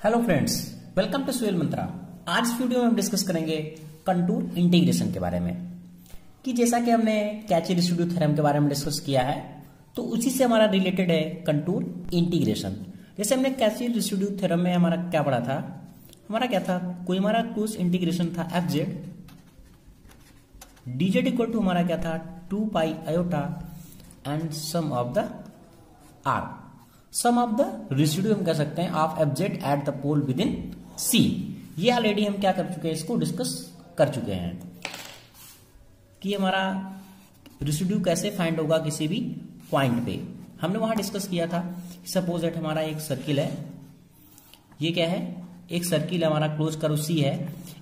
Hello friends, welcome to Suhel Mantra. आज इस video में हम डिस्कस करेंगे कंटूर इंटीग्रेशन के बारे में। कि जैसा कि हमने कैची रेसिड्यू थ्योरम के बारे में डिस्कस किया है, तो उसी से हमारा रिलेटेड है कंटूर इंटीग्रेशन। जैसे हमने कैची रेसिड्यू थ्योरम में हमारा क्या पढ़ा था, हमारा क्या था, कोई हमारा क्लोज इंटीग्रेशन था F Z, D Z equal to हमारा क्या था 2 pi iota and sum of the R, sum of the residue हम कह सकते हैं of F Z at the pole within C. ये ऑलरेडी हम क्या कर चुके हैं, इसको डिस्कस कर चुके हैं कि हमारा रेसिड्यू कैसे फाइंड होगा किसी भी पॉइंट पे। हमने वहां डिस्कस किया था। सपोज दैट हमारा एक सर्किल है, ये क्या है, एक सर्किल हमारा क्लोज कर्व सी है।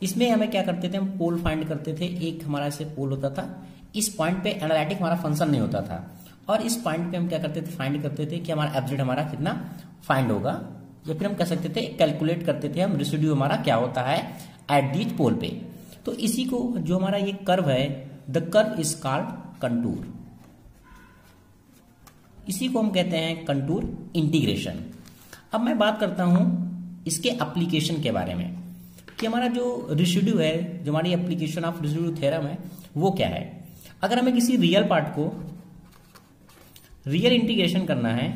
इसमें हमें क्या करते थे, हम पोल फाइंड करते थे। एक हमारा ऐसे पोल होता था, इस पॉइंट पे एनालिटिक हमारा फंक्शन नहीं होता था, और इस पॉइंट पे हम क्या करते थे, फाइंड करते थे कि हमारा एफ जेड हमारा कितना फाइंड होगा, या फिर हम कह सकते थे कैलकुलेट करते थे हम रेसिड्यू हमारा क्या होता है एट दीज पोल पे। तो इसी को जो हमारा ये कर्व है, the curve is called contour, इसी को हम कहते हैं कंटूर इंटीग्रेशन। अब मैं बात करता हूं इसके एप्लीकेशन के बारे में कि हमारा जो रेसिड्यू है, जो हमारी एप्लीकेशन ऑफ रेसिड्यू थ्योरम है, वो क्या है। अगर हमें किसी रियल पार्ट को रियल इंटीग्रेशन करना है,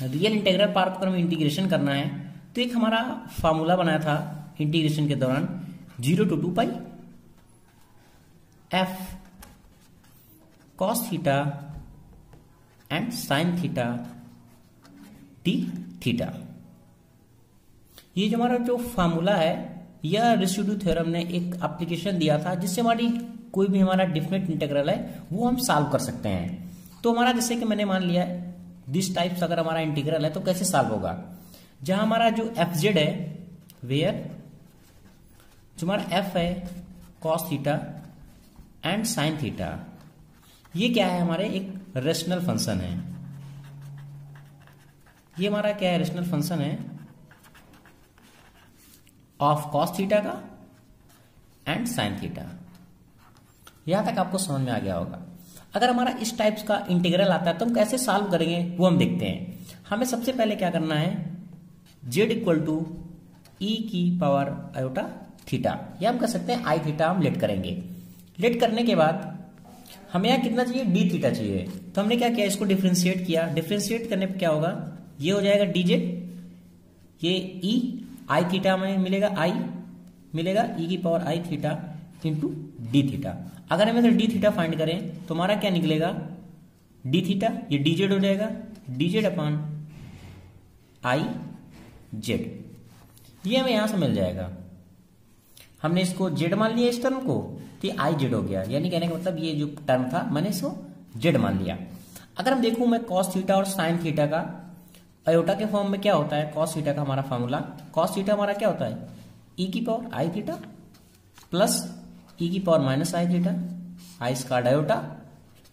रियल इंटीग्रल पार्ट को हमें इंटीग्रेशन करना है, तो एक हमारा फार्मूला बनाया था इंटीग्रेशन के दौरान 0 to 2 pi F cos theta and sine theta D theta. ये जो हमारा जो फार्मूला है, यह रेसिड्यू थ्योरम ने एक एप्लीकेशन दिया था जिससे हमारी कोई भी हमारा डिफरेंट इंटीग्रल है वो हम सॉल्व कर सकते हैं। तो हमारा जैसे कि मैंने मान लिया दिस टाइप्स अगर हमारा इंटीग्रल है तो कैसे सॉल्व होगा, जहां हमारा जो एफ जेड है, वेयर जो हमारा एफ है cos theta and sine theta, ये क्या है, हमारे एक रेशनल फंक्शन है। ये हमारा क्या है, रेशनल फंक्शन है ऑफ कॉस थीटा का एंड साइन थीटा। यहां तक आपको समझ में आ गया होगा। अगर हमारा इस टाइप्स का इंटीग्रल आता है तो हम कैसे सॉल्व करेंगे वो हम देखते हैं। हमें सबसे पहले क्या करना है, z इक्वल टू ई की पावर आयोटा थीटा, या हम कह सकते हैं आई थीटा हम लेट करेंगे। लेट करने के बाद हमें यहाँ कितना चाहिए, डी थीटा चाहिए। तो हमने क्या किया, इसको डिफ्रेंशिएट किया। डिफ्रेंशिएट करने पर क्या होगा, ये हो जाएगा डी जेड, ये ई आई थीटा में मिलेगा, आई मिलेगा ई की पावर आई थीटा इंटू डी थीटा। अगर हम इधर डी थीटा फाइंड करें तो हमारा क्या निकलेगा, डी थीटा, ये डी जेड हो जाएगा, D Z upon I Z. ये हमें यहां से मिल जाएगा। हमने इसको जेड मान लिया इस टर्म को, तो ये आई जेड हो गया। यानी कहने का मतलब ये जो टर्म था मैंने इसको जेड मान लिया। अगर हम देखूं मैं कॉस थीटा और साइन थीटा का आयोटा के फॉर्म में क्या होता है, कॉस थीटा का हमारा फॉर्मूला, कॉस थीटा हमारा क्या होता है, ई की पावर आई थीटा प्लस ई की power minus I theta I square iota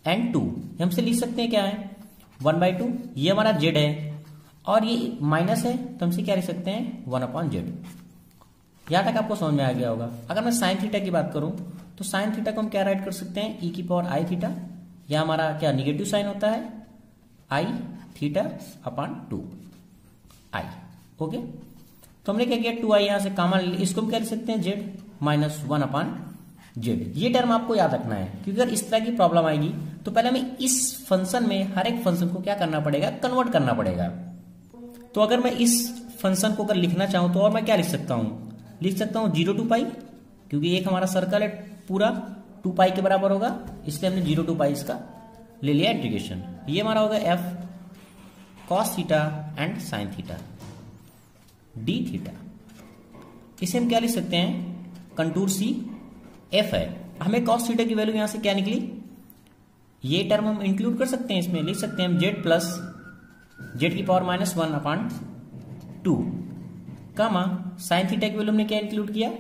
and 2। हमसे लिख सकते हैं क्या है 1/2। ये हमारा जेड है और ये माइनस है, तो हमसे क्या लिख सकते हैं 1/z। यहां तक आपको समझ में आ गया होगा। अगर मैं साइन थीटा की बात करूं तो साइन थीटा को हम क्या राइट कर सकते हैं, ई की पावर आई थीटा, यह हमारा क्या निगेटिव साइन होता है, आई थीटा अपॉन 2 आई। ओके, तो हमने क्या किया, 2i यहां से कॉमन ले, इसको हम क्या लिख सकते हैं जेड माइनस 1/z। ये टर्म आपको याद रखना है, क्योंकि अगर इस तरह की प्रॉब्लम आएगी तो पहले हमें इस फंक्शन में हर एक फंक्शन को क्या करना पड़ेगा, कन्वर्ट करना पड़ेगा। तो अगर मैं इस फंक्शन को अगर लिखना चाहूं तो और मैं क्या लिख सकता हूं, लिख सकता हूं 0 to पाई, क्योंकि एक हमारा सर्कल है पूरा 2 पाई के बराबर होगा, इसलिए हमने 0 to पाई इसका ले लिया इंटीग्रेशन। ये हमारा होगा F cos theta and sine theta D theta. इसे हम क्या लिख सकते हैं, कंटूर सी एफ है। हमें कॉस थीटा की वैल्यू यहां से क्या निकली, ये टर्म हम इंक्लूड कर सकते हैं, इसमें लिख सकते हैं हम जेड प्लस जेड की पावर माइनस 1/2 कामा साइन थीटा की वैल्यू हमने क्या इंक्लूड किया,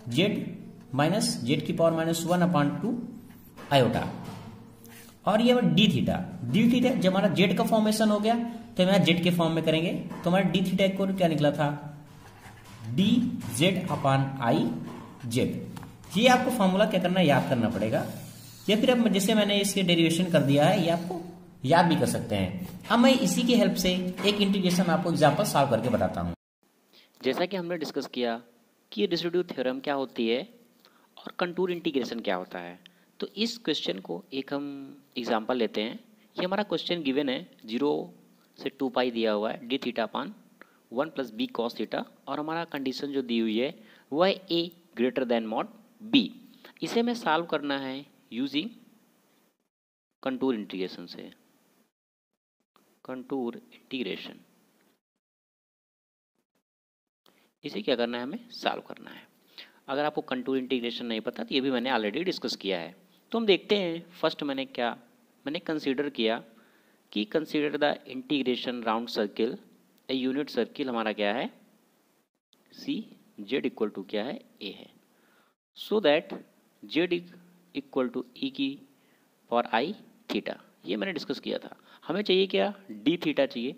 जेड माइनस जेड की पावर माइनस 1/2 आयोटा। और ये डी थीटा, डी थीटा जब हमारा जेड का फॉर्मेशन हो गया तो हम जेड के फॉर्म में करेंगे, तो हमारा डी थीटा को क्या निकला था, D Z upon I Z. ये आपको फॉर्मूला क्या करना है, याद करना पड़ेगा, या फिर अब जैसे मैंने इसके डेरिवेशन कर दिया है, ये आपको याद भी कर सकते हैं। अब मैं इसी की हेल्प से एक इंटीग्रेशन आपको एग्जाम्पल सॉल्व करके बताता हूँ। जैसा कि हमने डिस्कस किया कि रेसिड्यू थ्योरम क्या होती है और कंटूर इंटीग्रेशन क्या होता है, तो इस क्वेश्चन को एक हम एग्जांपल लेते हैं। ये हमारा क्वेश्चन गिवन है, 0 से 2 पाई दिया हुआ है D theta upon 1 plus B cos theta, और हमारा कंडीशन जो दी हुई है वह है A greater than mod B. इसे हमें सॉल्व करना है यूजिंग कंटूर इंटीग्रेशन से। कंटूर इंटीग्रेशन इसे क्या करना है, हमें सॉल्व करना है। अगर आपको कंटूर इंटीग्रेशन नहीं पता तो ये भी मैंने ऑलरेडी डिस्कस किया है। तो हम देखते हैं, फर्स्ट मैंने कंसीडर किया कि consider the integration round circle a unit circle हमारा क्या है, सी जेड इक्वल टू क्या है, ए है। So that Z equal to E की पावर आई थीटा, ये मैंने डिस्कस किया था। हमें चाहिए क्या, डी थीटा चाहिए।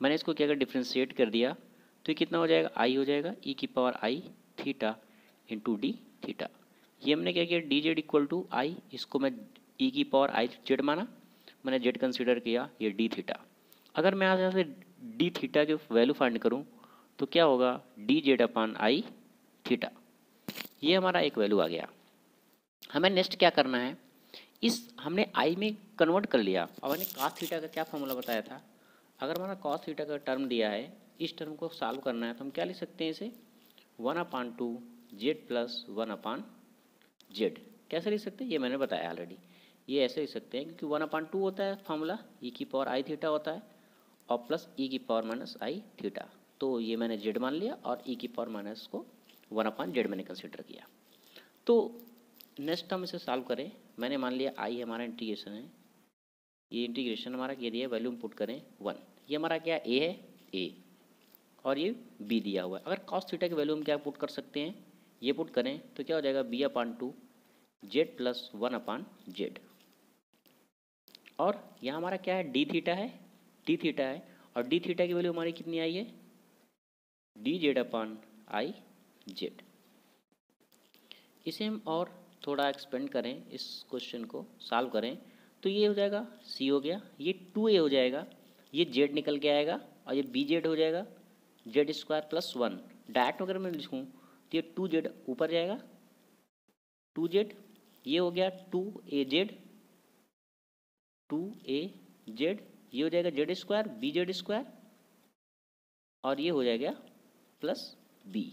मैंने इसको क्या कर डिफ्रेंशिएट कर दिया, तो ये कितना हो जाएगा, आई हो जाएगा ई की पावर आई थीटा इंटू डी थीटा। ये हमने क्या किया, डी जेड इक्वल टू आई, इसको मैं ई की पावर आई जेड माना, मैंने जेड कंसीडर किया, ये डी थीटा। अगर मैं यहाँ से डी थीटा की वैल्यू फाइंड करूँ तो क्या होगा, डी जेड अपान आई थीटा, ये हमारा एक वैल्यू आ गया। हमें नेक्स्ट क्या करना है, इस हमने आई में कन्वर्ट कर लिया। अब मैंने कॉस थीटा का क्या फॉर्मूला बताया था, अगर हमारा कॉस थीटा का टर्म दिया है, इस टर्म को सॉल्व करना है तो हम क्या लिख सकते हैं इसे, 1/2 जेड प्लस 1/, जेड। कैसे लिख सकते हैं, ये मैंने बताया ऑलरेडी। ये ऐसे लिख सकते हैं क्योंकि 1/2 होता है फार्मूला, ई की पावर आई थीटा होता है, और प्लस ई की पावर माइनस आई थीटा। तो ये मैंने जेड मान लिया और ई की पावर माइनस को 1/z मैंने कंसिडर किया। तो नेक्स्ट हम इसे सॉल्व करें, मैंने मान लिया आई हमारा इंटीग्रेशन है, ये इंटीग्रेशन हमारा क्या दिया है, वैल्यू पुट करें 1। ये हमारा क्या ए है, ए, और ये बी दिया हुआ है। अगर कॉस थीटा की वैल्यू हम क्या पुट कर सकते हैं, ये पुट करें तो क्या हो जाएगा, b/2 जेड प्लस 1/z। और यहाँ हमारा क्या है, डी थीटा है, डी थीटा है, और डी थीटा की वैल्यू हमारी कितनी आई है, D Z upon I Z. इसे हम और थोड़ा एक्सपेंड करें, इस क्वेश्चन को सॉल्व करें तो ये हो जाएगा, सी हो गया, ये 2a हो जाएगा, ये जेड निकल के आएगा, और ये बी जेड हो जाएगा, जेड स्क्वायर प्लस 1। डायरेक्ट अगर मैं लिखूँ तो ये 2z ऊपर जाएगा, 2z, ये हो गया 2az, 2az, ये हो जाएगा Z square B Z square, और ये हो जाएगा प्लस बी,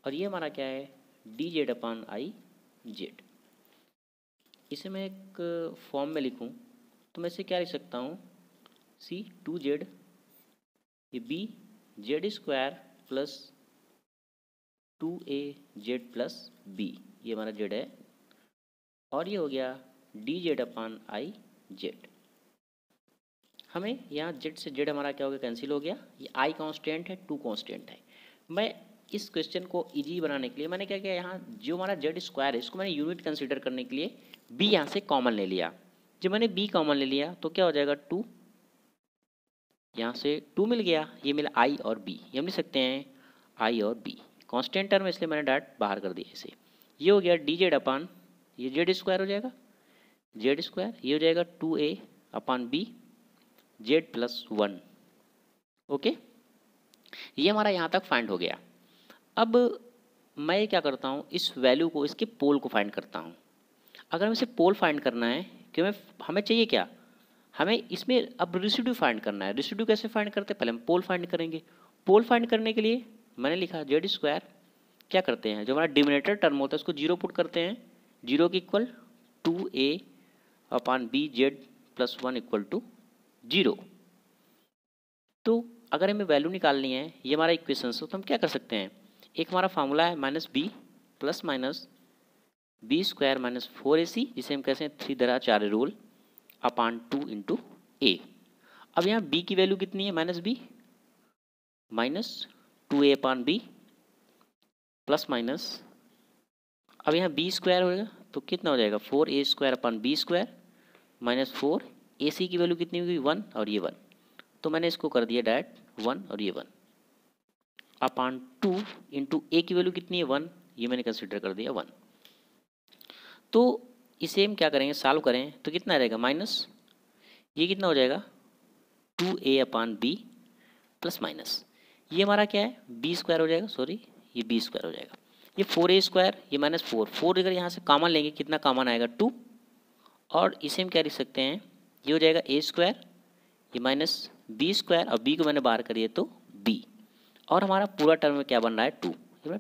और ये हमारा क्या है, D Z upon I Z. इसे मैं एक फॉर्म में लिखूं तो मैं इसे क्या लिख सकता हूँ, सी 2z, ये B Z square plus 2az plus B, ये हमारा जेड है, और ये हो गया D Z upon I Z. हमें यहाँ जेड से जेड हमारा क्या हो गया, कैंसिल हो गया, ये आई कांस्टेंट है, 2 कांस्टेंट है। मैं इस क्वेश्चन को इजी बनाने के लिए मैंने क्या किया, यहाँ जो हमारा जेड स्क्वायर है इसको मैंने यूनिट कंसीडर करने के लिए बी यहाँ से कॉमन ले लिया। जब मैंने बी कॉमन ले लिया तो क्या हो जाएगा, 2, यहाँ से 2 मिल गया, ये मिला आई और बी, ये हम लिख सकते हैं आई और बी कांस्टेंट टर्म, इसलिए मैंने डायरेक्ट बाहर कर दिया इसे। ये हो गया डी जेड अपान, ये जेड स्क्वायर हो जाएगा, जेड स्क्वायर, ये हो जाएगा 2a upon B Z plus 1। Okay, ये हमारा यहाँ तक फाइंड हो गया। अब मैं क्या करता हूँ, इस वैल्यू को, इसके पोल को फाइंड करता हूँ। अगर हमें इसे पोल फाइंड करना है, क्योंकि हमें चाहिए क्या, हमें इसमें अब रेसिड्यू फाइंड करना है। रेसिड्यू कैसे फाइंड करते हैं, पहले हम पोल फाइंड करेंगे। पोल फाइंड करने के लिए मैंने लिखा जेड स्क्वायर, क्या करते हैं, जो हमारा डिनोमिनेटर टर्म होता है उसको 0 पुट करते हैं, 0 की equal 2a upon B Z plus 1 equal to 0। तो अगर हमें वैल्यू निकालनी है, ये हमारा इक्वेशन है, तो हम क्या कर सकते हैं, एक हमारा फार्मूला है minus B plus minus B square minus 4ac, जिसे हम कहते हैं 3 दरा 4 रूल अपान 2 इंटू ए। अब यहाँ b की वैल्यू कितनी है, minus B minus 2a upon B plus minus, अब यहाँ बी स्क्वायर होगा तो कितना हो जाएगा, 4a square upon B square minus 4ac की वैल्यू कितनी होगी, 1, और ये 1, तो मैंने इसको कर दिया डायरेक्ट 1 और ये 1 अपान 2 इंटू ए की वैल्यू कितनी है, 1, ये मैंने कंसिडर कर दिया 1। तो इसे हम क्या करेंगे, सॉल्व करें तो कितना रहेगा, माइनस ये कितना हो जाएगा 2a/b प्लस माइनस ये हमारा क्या है b² हो जाएगा, सॉरी ये b² हो जाएगा, ये 4a², ये -4 अगर यहाँ से कॉमन लेंगे कितना कॉमन आएगा 2, और इसे हम क्या लिख सकते हैं, ये हो जाएगा a², ये -b² और b को मैंने बाहर करिए तो b, और हमारा पूरा टर्म में क्या बन रहा है 2, ये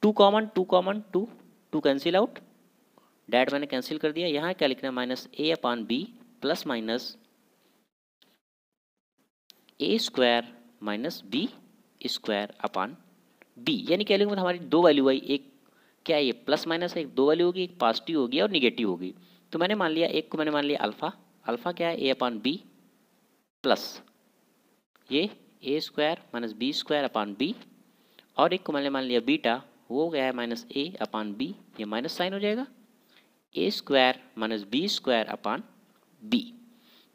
2 कॉमन 2 कैंसिल आउट, डैट मैंने कैंसिल कर दिया। यहाँ क्या लिखना है -a/b plus minus a² -b²/b, यानी क्या लिखूंगा हमारी दो वैल्यू आई, एक क्या है ये प्लस माइनस है, एक दो वैल्यू होगी, एक पॉजिटिव होगी और निगेटिव होगी। तो मैंने मान लिया एक को मैंने मान लिया अल्फा, अल्फा क्या है a/b प्लस ये a² -b²/b, और एक को मैंने मान लिया बीटा, वो क्या है -a/b, ये माइनस साइन हो जाएगा a² -b²/b।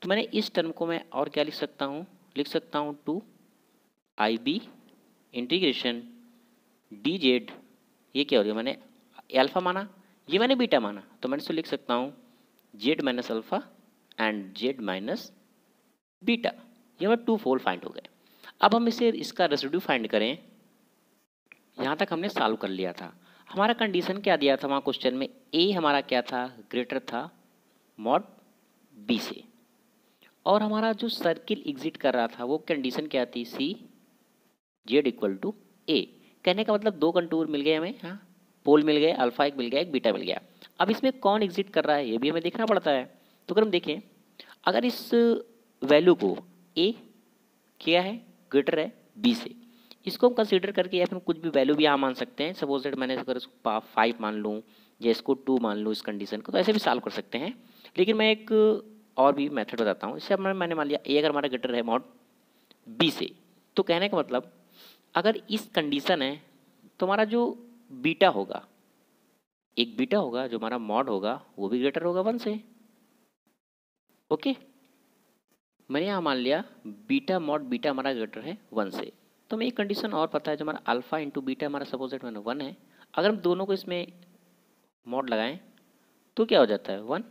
तो मैंने इस टर्म को मैं और क्या लिख सकता हूँ, लिख सकता हूँ 2IB इंटीग्रेशन dz, ये क्या हो गया, मैंने अल्फा माना, ये मैंने बीटा माना, तो मैंने इसको लिख सकता हूँ z minus alpha and z minus beta, ये हमारे 2 फोल्ड फाइंड हो गए। अब हम इसे इसका रेसिड्यू फाइंड करें, यहाँ तक हमने सॉल्व कर लिया था। हमारा कंडीशन क्या दिया था वहाँ क्वेश्चन में, a हमारा क्या था, ग्रेटर था मॉड b से, और हमारा जो सर्किल एग्जिट कर रहा था वो कंडीशन क्या थी, c z = a। कहने का मतलब दो कंटूर मिल गए हमें, हाँ पोल मिल गए, अल्फा एक मिल गया, एक बीटा मिल गया। अब इसमें कौन एग्जिट कर रहा है ये भी हमें देखना पड़ता है। तो अगर हम देखें, अगर इस वैल्यू को a क्या है ग्रेटर है b से, इसको हम कंसीडर करके या फिर कुछ भी वैल्यू भी यहाँ मान सकते हैं। सपोज दैट मैंने अगर इसको 5 मान लूँ या इसको 2 मान लूँ इस कंडीशन को, तो ऐसे भी सॉल्व कर सकते हैं। लेकिन मैं एक और भी मेथड बताता हूँ। इससे अब मैंने मान लिया a अगर हमारा ग्रेटर है मॉड b से, तो कहने का मतलब अगर इस कंडीशन है तो हमारा जो बीटा होगा, एक बीटा होगा जो हमारा मॉड होगा वो भी ग्रेटर होगा 1 से। ओके, मैंने यहाँ मान लिया बीटा मॉड बीटा हमारा ग्रेटर है 1 से, तो हमें एक कंडीशन और पता है जो हमारा अल्फा इंटू बीटा हमारा सपोज दैट मैंने 1 है। अगर हम दोनों को इसमें मॉड लगाएं तो क्या हो जाता है 1,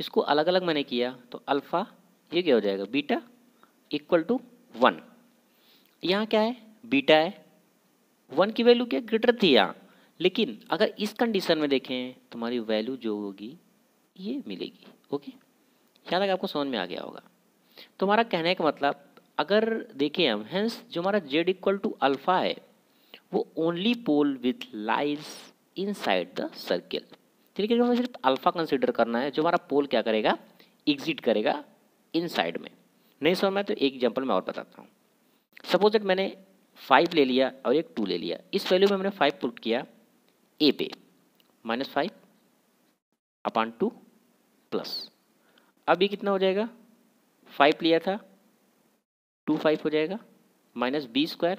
इसको अलग अलग मैंने किया तो अल्फा ये क्या हो जाएगा बीटा = 1। यहाँ क्या है बीटा है, 1 की वैल्यू क्या ग्रेटर थी यहाँ, लेकिन अगर इस कंडीशन में देखें तो हमारी वैल्यू जो होगी ये मिलेगी। ओके, यहाँ तक आपको समझ में आ गया होगा। तो हमारा कहने का मतलब अगर देखें हम, हेंस जो हमारा z = अल्फा है वो only pole with lies inside the circle. ठीक है, हमें सिर्फ अल्फा कंसिडर करना है, जो हमारा पोल क्या करेगा एग्जिट करेगा इनसाइड में। नहीं समझ में तो एक एग्जांपल मैं और बताता हूँ। सपोज दैट मैंने 5 ले लिया और एक 2 ले लिया, इस वैल्यू में मैंने 5 पुट किया a पे, -5/2 प्लस, अब ये कितना हो जाएगा, 5 लिया था 2 5 हो जाएगा, -b²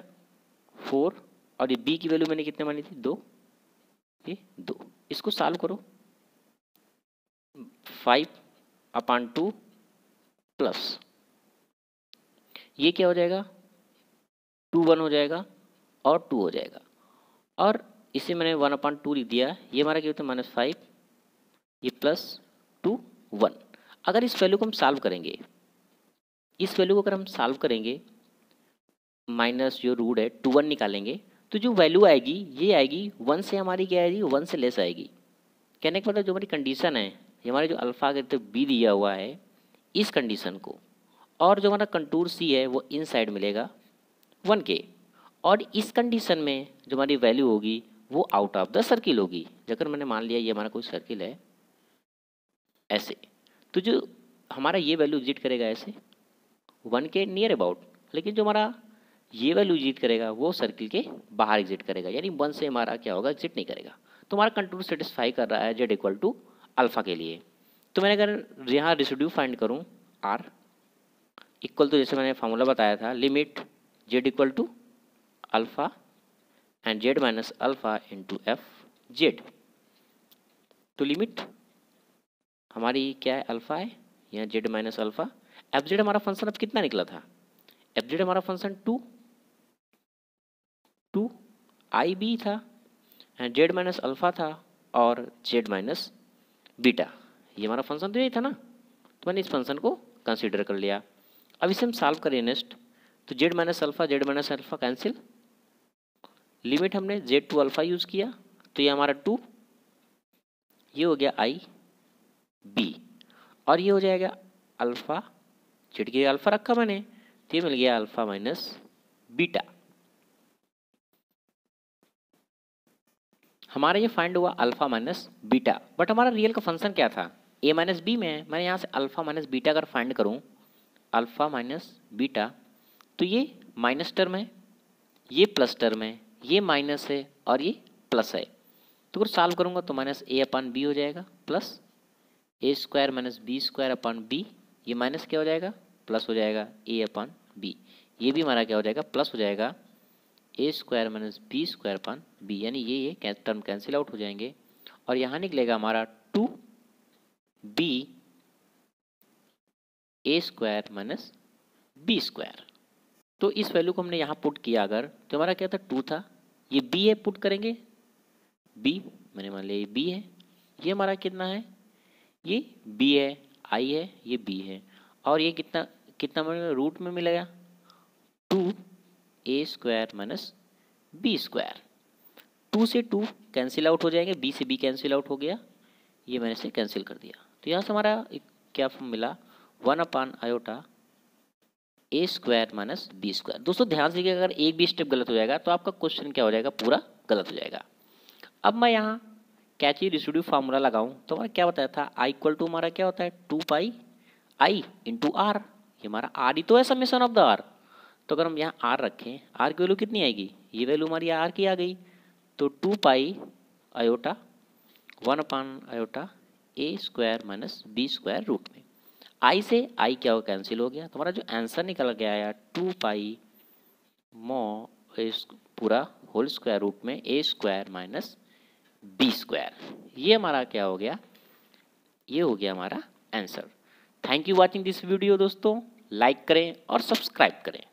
4, और ये b की वैल्यू मैंने कितने मानी थी 2, ये 2। इसको सॉल्व करो, 5/2 प्लस ये क्या हो जाएगा 2 1 हो जाएगा और 2 हो जाएगा, और इसे मैंने 1/2 लिख दिया, ये हमारा क्या होता है -5, ये +2 1। अगर इस वैल्यू को हम सॉल्व करेंगे, इस वैल्यू को अगर हम सॉल्व करेंगे, माइनस जो रूट है 2 1 निकालेंगे, तो जो वैल्यू आएगी ये आएगी 1 से, हमारी क्या आएगी 1 से लेस आएगी। कहने का मतलब जो हमारी कंडीशन है, ये हमारे जो अल्फा के बी दिया हुआ है इस कंडीशन को, और जो हमारा कंटूर सी है वो इन साइड मिलेगा 1 के, और इस कंडीशन में जो हमारी वैल्यू होगी वो आउट ऑफ द सर्किल होगी। अगर मैंने मान लिया ये हमारा कोई सर्किल है ऐसे, तो जो हमारा ये वैल्यू एग्जिट करेगा ऐसे 1 के नियर अबाउट, लेकिन जो हमारा ये वैल्यू एग्जिट करेगा वो सर्किल के बाहर एग्जिट करेगा, यानी 1 से हमारा क्या होगा एग्जिट नहीं करेगा। तो हमारा कंटूर सेटिस्फाई कर रहा है z = अल्फा के लिए। तो मैंने अगर यहाँ रेसिड्यू फाइंड करूँ r इक्वल टू, जैसे मैंने फार्मूला बताया था, limit z = alpha and z minus alpha into f(z). तो लिमिट हमारी क्या है अल्फा है, यहाँ z माइनस अल्फा, f(z) हमारा फंक्शन अब कितना निकला था, f(z) हमारा फंक्शन 2IB था, एंड z माइनस अल्फा था, और z माइनस बीटा, ये हमारा फंक्शन तो यही था ना। तो मैंने इस फंक्शन को कंसीडर कर लिया। अब इसे हम सॉल्व करें नेक्स्ट, तो Z minus alpha cancel, limit हमने जेड टू अल्फा यूज़ किया, तो ये हमारा 2, ये हो गया आई बी, और ये हो जाएगा अल्फा, जेड के अल्फा रखा मैंने, तो ये मिल गया अल्फा माइनस बीटा। हमारा ये फाइंड हुआ अल्फा माइनस बीटा, बट हमारा रियल का फंक्शन क्या था, ए माइनस बी में है। मैं यहाँ से अल्फा माइनस बीटा अगर फाइंड करूँ, अल्फा माइनस बीटा, तो ये माइनस टर्म है, ये प्लस टर्म है, ये माइनस है और ये प्लस है। तो अगर सॉल्व करूँगा तो माइनस ए अपॉन बी हो जाएगा, plus A square minus B square upon B, ये माइनस क्या हो जाएगा, प्लस हो जाएगा ए अपॉन बी, ये भी हमारा क्या हो जाएगा, प्लस हो जाएगा A square minus B square upon B, यानी ये टर्म कैंसिल आउट हो जाएंगे, और यहाँ निकलेगा हमारा 2b ए स्क्वायर माइनस बी स्क्वायर। तो इस वैल्यू को हमने यहाँ पुट किया अगर, तो हमारा क्या था, 2 था, ये b है, पुट करेंगे b, मैंने मान लिया ये b है, ये हमारा कितना है, ये b है, i है, ये b है, और ये कितना कितना मिलेगा, रूट में मिलेगा 2a square minus B square. 2 से 2 कैंसिल आउट हो जाएंगे, b से b कैंसिल आउट हो गया, ये मैंने से कैंसिल कर दिया, तो यहाँ से हमारा क्या मिला, 1 upon iota A square minus B square. दोस्तों ध्यान से, अगर एक भी स्टेप गलत हो जाएगा तो आपका क्वेश्चन क्या हो जाएगा, पूरा गलत हो जाएगा। अब मैं यहाँ कैची रेसिड्यू फार्मूला लगाऊं तो हमारा क्या बताया था, आई इक्वल टू हमारा क्या होता है, 2 पाई आई इंटू आर, ये हमारा आर ही तो है, समेशन ऑफ द आर। तो अगर हम यहाँ आर रखें, आर की वैल्यू कितनी आएगी, ये वैल्यू हमारी आर की आ गई, तो 2 pi iota 1 upon iota A square minus B square root में, आई से आई क्या हो, कैंसिल हो गया, तो हमारा जो आंसर निकल गया है 2 पाई मो पूरा होल स्क्वायर रूट में ए स्क्वायर माइनस बी स्क्वायर, ये हमारा क्या हो गया, ये हो गया हमारा answer. Thank you watching this video दोस्तों, लाइक करें और सब्सक्राइब करें।